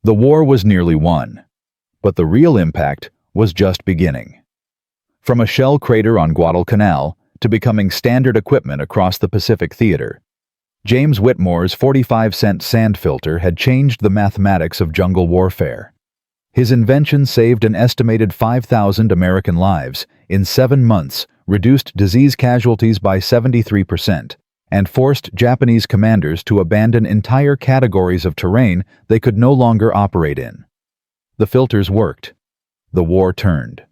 The war was nearly won, but the real impact was just beginning. From a shell crater on Guadalcanal to becoming standard equipment across the Pacific Theater, James Whitmore's 45-cent sand filter had changed the mathematics of jungle warfare. His invention saved an estimated 5,000 American lives in 7 months, reduced disease casualties by 73%, and forced Japanese commanders to abandon entire categories of terrain they could no longer operate in. The filters worked. The war turned.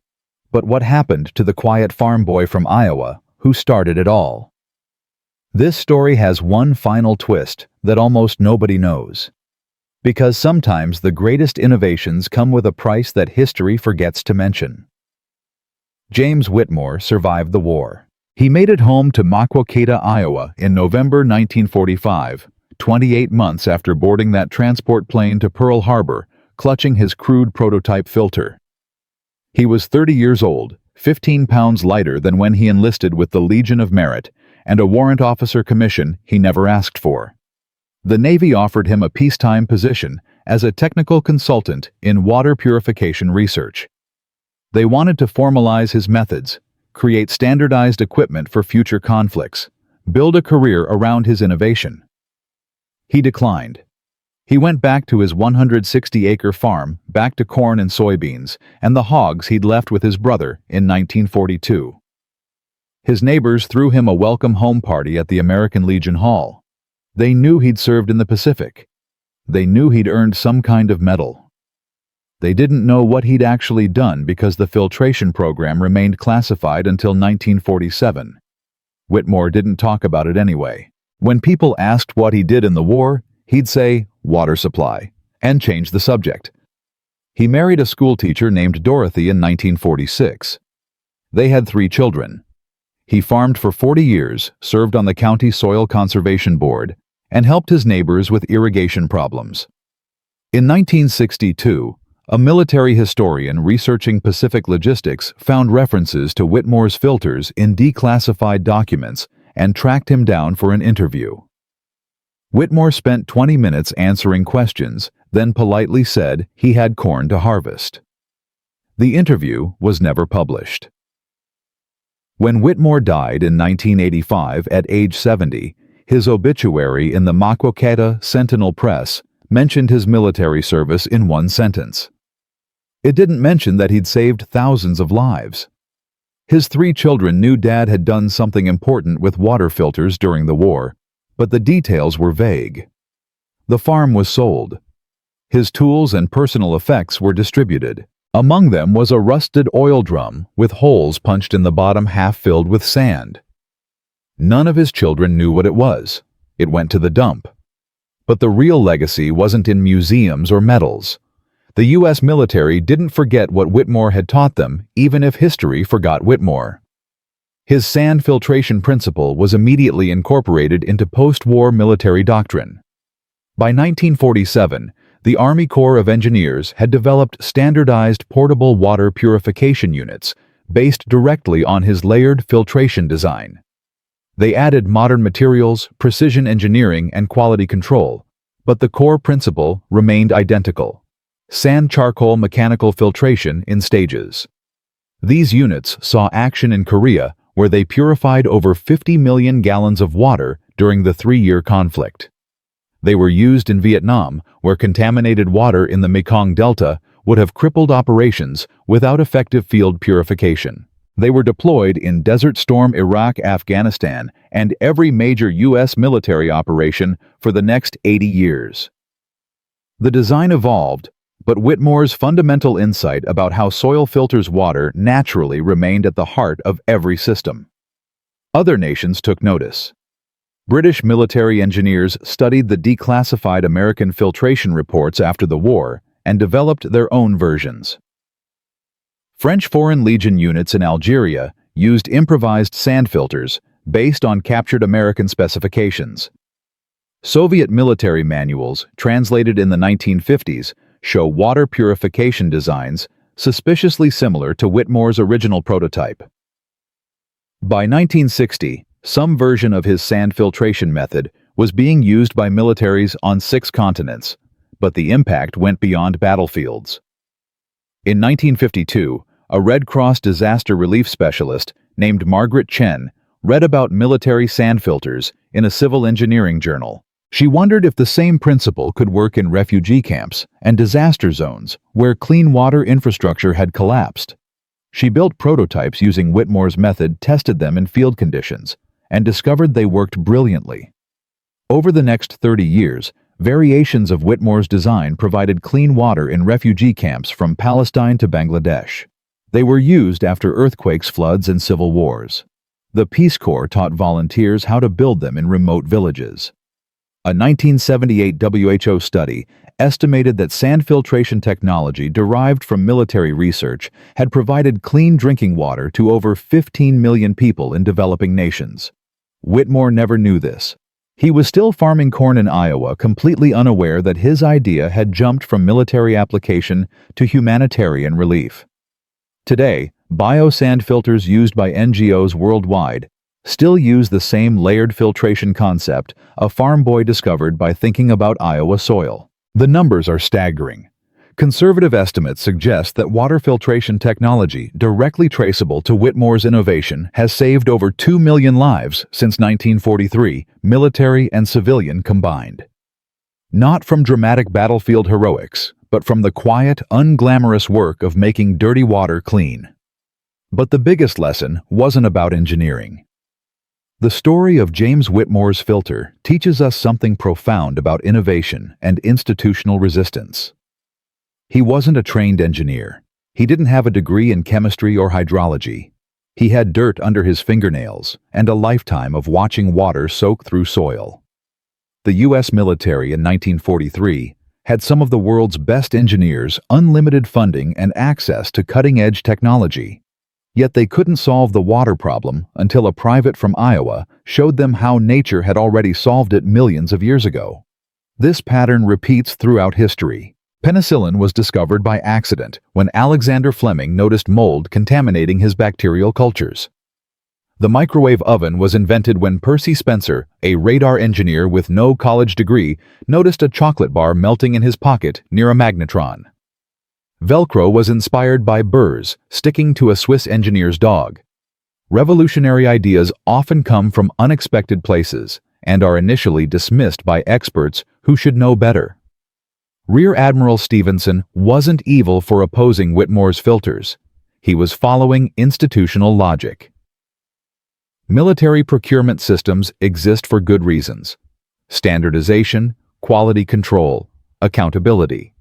But what happened to the quiet farm boy from Iowa who started it all? This story has one final twist that almost nobody knows. Because sometimes the greatest innovations come with a price that history forgets to mention. James Whitmore survived the war. He made it home to Maquoketa, Iowa in November 1945, 28 months after boarding that transport plane to Pearl Harbor, clutching his crude prototype filter. He was 30 years old, 15 pounds lighter than when he enlisted with the Legion of Merit, and a warrant officer commission he never asked for. The Navy offered him a peacetime position as a technical consultant in water purification research. They wanted to formalize his methods, create standardized equipment for future conflicts, build a career around his innovation. He declined. He went back to his 160-acre farm, back to corn and soybeans, and the hogs he'd left with his brother in 1942. His neighbors threw him a welcome home party at the American Legion Hall. They knew he'd served in the Pacific. They knew he'd earned some kind of medal. They didn't know what he'd actually done because the filtration program remained classified until 1947. Whitmore didn't talk about it anyway. When people asked what he did in the war, he'd say, "Water supply," and change the subject. He married a schoolteacher named Dorothy in 1946. They had 3 children. He farmed for 40 years, served on the County Soil Conservation Board, and helped his neighbors with irrigation problems. In 1962, a military historian researching Pacific logistics found references to Whitmore's filters in declassified documents and tracked him down for an interview. Whitmore spent 20 minutes answering questions, then politely said he had corn to harvest. The interview was never published. When Whitmore died in 1985 at age 70, his obituary in the Maquoketa Sentinel Press mentioned his military service in one sentence. It didn't mention that he'd saved thousands of lives. His 3 children knew Dad had done something important with water filters during the war, but the details were vague. The farm was sold. His tools and personal effects were distributed. Among them was a rusted oil drum with holes punched in the bottom half filled with sand. None of his children knew what it was. It went to the dump. But the real legacy wasn't in museums or medals. The U.S. military didn't forget what Whitmore had taught them, even if history forgot Whitmore. His sand filtration principle was immediately incorporated into post-war military doctrine. By 1947, the Army Corps of Engineers had developed standardized portable water purification units based directly on his layered filtration design. They added modern materials, precision engineering, and quality control, but the core principle remained identical: sand-charcoal mechanical filtration in stages. These units saw action in Korea, where they purified over 50 million gallons of water during the 3-year conflict. They were used in Vietnam, where contaminated water in the Mekong Delta would have crippled operations without effective field purification. They were deployed in Desert Storm Iraq, Afghanistan, and every major U.S. military operation for the next 80 years. The design evolved, but Whitmore's fundamental insight about how soil filters water naturally remained at the heart of every system. Other nations took notice. British military engineers studied the declassified American filtration reports after the war and developed their own versions. French Foreign Legion units in Algeria used improvised sand filters based on captured American specifications. Soviet military manuals, translated in the 1950s, show water purification designs suspiciously similar to Whitmore's original prototype. By 1960, some version of his sand filtration method was being used by militaries on 6 continents, but the impact went beyond battlefields. In 1952, a Red Cross disaster relief specialist named Margaret Chen read about military sand filters in a civil engineering journal. She wondered if the same principle could work in refugee camps and disaster zones where clean water infrastructure had collapsed. She built prototypes using Whitmore's method, tested them in field conditions, and discovered they worked brilliantly. Over the next 30 years, variations of Whitmore's design provided clean water in refugee camps from Palestine to Bangladesh. They were used after earthquakes, floods, and civil wars. The Peace Corps taught volunteers how to build them in remote villages. A 1978 WHO study estimated that sand filtration technology derived from military research had provided clean drinking water to over 15 million people in developing nations. Whitmore never knew this. He was still farming corn in Iowa, completely unaware that his idea had jumped from military application to humanitarian relief. Today, biosand filters used by NGOs worldwide still use the same layered filtration concept a farm boy discovered by thinking about Iowa soil. The numbers are staggering. Conservative estimates suggest that water filtration technology directly traceable to Whitmore's innovation has saved over 2 million lives since 1943, military and civilian combined. Not from dramatic battlefield heroics, but from the quiet, unglamorous work of making dirty water clean. But the biggest lesson wasn't about engineering. The story of James Whitmore's filter teaches us something profound about innovation and institutional resistance. He wasn't a trained engineer. He didn't have a degree in chemistry or hydrology. He had dirt under his fingernails and a lifetime of watching water soak through soil. The U.S. military in 1943 had some of the world's best engineers, unlimited funding, and access to cutting-edge technology. Yet they couldn't solve the water problem until a private from Iowa showed them how nature had already solved it millions of years ago. This pattern repeats throughout history. Penicillin was discovered by accident when Alexander Fleming noticed mold contaminating his bacterial cultures. The microwave oven was invented when Percy Spencer, a radar engineer with no college degree, noticed a chocolate bar melting in his pocket near a magnetron. Velcro was inspired by burrs sticking to a Swiss engineer's dog. Revolutionary ideas often come from unexpected places and are initially dismissed by experts who should know better. Rear Admiral Stevenson wasn't evil for opposing Whitmore's filters. He was following institutional logic. Military procurement systems exist for good reasons: standardization, quality control, accountability.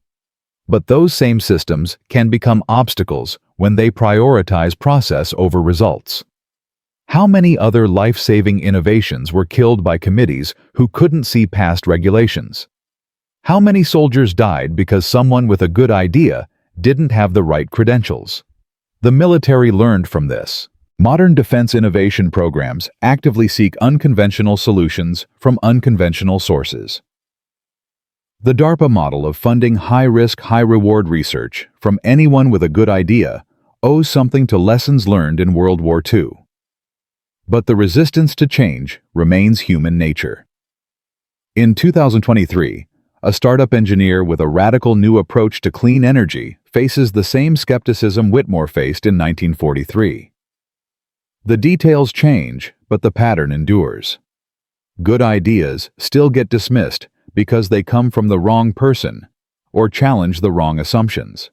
But those same systems can become obstacles when they prioritize process over results. How many other life-saving innovations were killed by committees who couldn't see past regulations? How many soldiers died because someone with a good idea didn't have the right credentials? The military learned from this. Modern defense innovation programs actively seek unconventional solutions from unconventional sources. The DARPA model of funding high-risk, high-reward research from anyone with a good idea owes something to lessons learned in World War II. But the resistance to change remains human nature. In 2023, a startup engineer with a radical new approach to clean energy faces the same skepticism Whitmore faced in 1943. The details change, but the pattern endures. Good ideas still get dismissed because they come from the wrong person or challenge the wrong assumptions.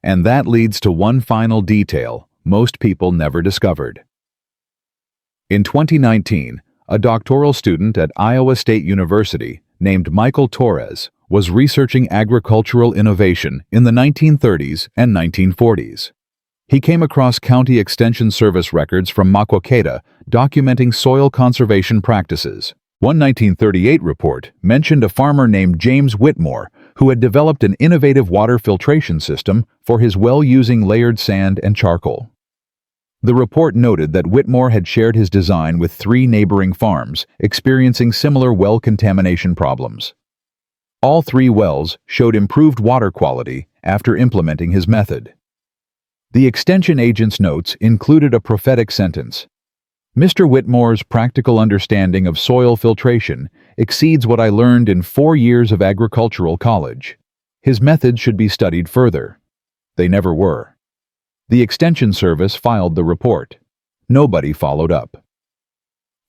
And that leads to one final detail most people never discovered. In 2019, a doctoral student at Iowa State University named Michael Torres was researching agricultural innovation in the 1930s and 1940s. He came across County Extension Service records from Maquoketa documenting soil conservation practices. One 1938 report mentioned a farmer named James Whitmore who had developed an innovative water filtration system for his well using layered sand and charcoal. The report noted that Whitmore had shared his design with 3 neighboring farms experiencing similar well contamination problems. All 3 wells showed improved water quality after implementing his method. The extension agent's notes included a prophetic sentence: "Mr. Whitmore's practical understanding of soil filtration exceeds what I learned in 4 years of agricultural college. His methods should be studied further." They never were. The Extension Service filed the report. Nobody followed up.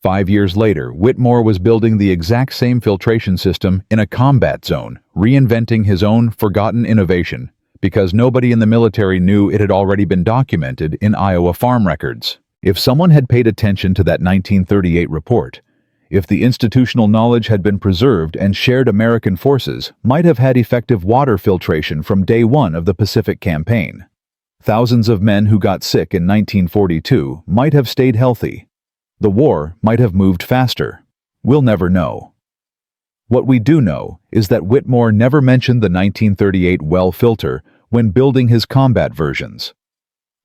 5 years later, Whitmore was building the exact same filtration system in a combat zone, reinventing his own forgotten innovation, because nobody in the military knew it had already been documented in Iowa farm records. If someone had paid attention to that 1938 report, if the institutional knowledge had been preserved and shared, American forces might have had effective water filtration from day one of the Pacific Campaign. Thousands of men who got sick in 1942 might have stayed healthy. The war might have moved faster. We'll never know. What we do know is that Whitmore never mentioned the 1938 well filter when building his combat versions.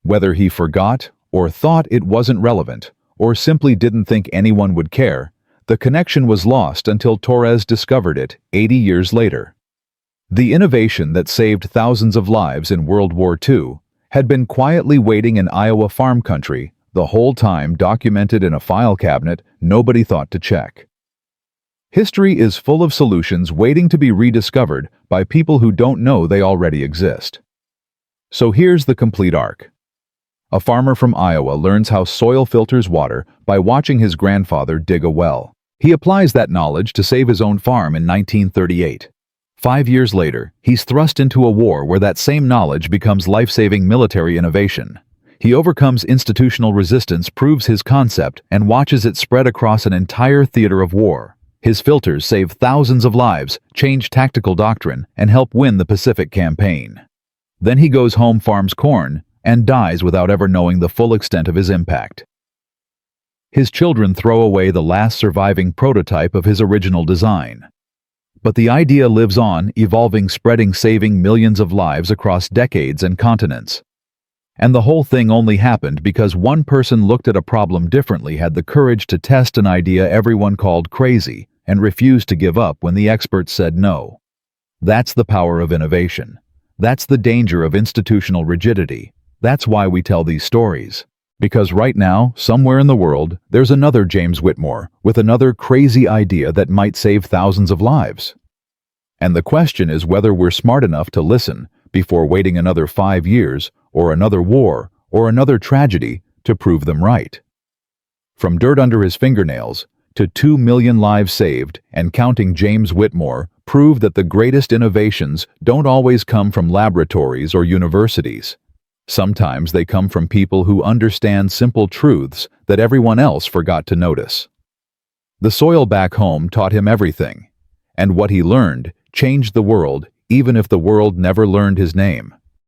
Whether he forgot or thought it wasn't relevant, or simply didn't think anyone would care, the connection was lost until Torres discovered it 80 years later. The innovation that saved thousands of lives in World War II had been quietly waiting in Iowa farm country the whole time documented in a file cabinet nobody thought to check. History is full of solutions waiting to be rediscovered by people who don't know they already exist. So here's the complete arc. A farmer from Iowa learns how soil filters water by watching his grandfather dig a well. He applies that knowledge to save his own farm in 1938. 5 years later, he's thrust into a war where that same knowledge becomes life-saving military innovation. He overcomes institutional resistance, proves his concept, and watches it spread across an entire theater of war. His filters save thousands of lives, change tactical doctrine, and help win the Pacific Campaign. Then he goes home, farms corn, and dies without ever knowing the full extent of his impact. His children throw away the last surviving prototype of his original design. But the idea lives on, evolving, spreading, saving millions of lives across decades and continents. And the whole thing only happened because one person looked at a problem differently, had the courage to test an idea everyone called crazy, and refused to give up when the experts said no. That's the power of innovation. That's the danger of institutional rigidity. That's why we tell these stories. Because right now, somewhere in the world, there's another James Whitmore with another crazy idea that might save thousands of lives. And the question is whether we're smart enough to listen before waiting another 5 years, or another war, or another tragedy to prove them right. From dirt under his fingernails to 2 million lives saved and counting, James Whitmore proved that the greatest innovations don't always come from laboratories or universities. Sometimes they come from people who understand simple truths that everyone else forgot to notice. The soil back home taught him everything, and what he learned changed the world, even if the world never learned his name.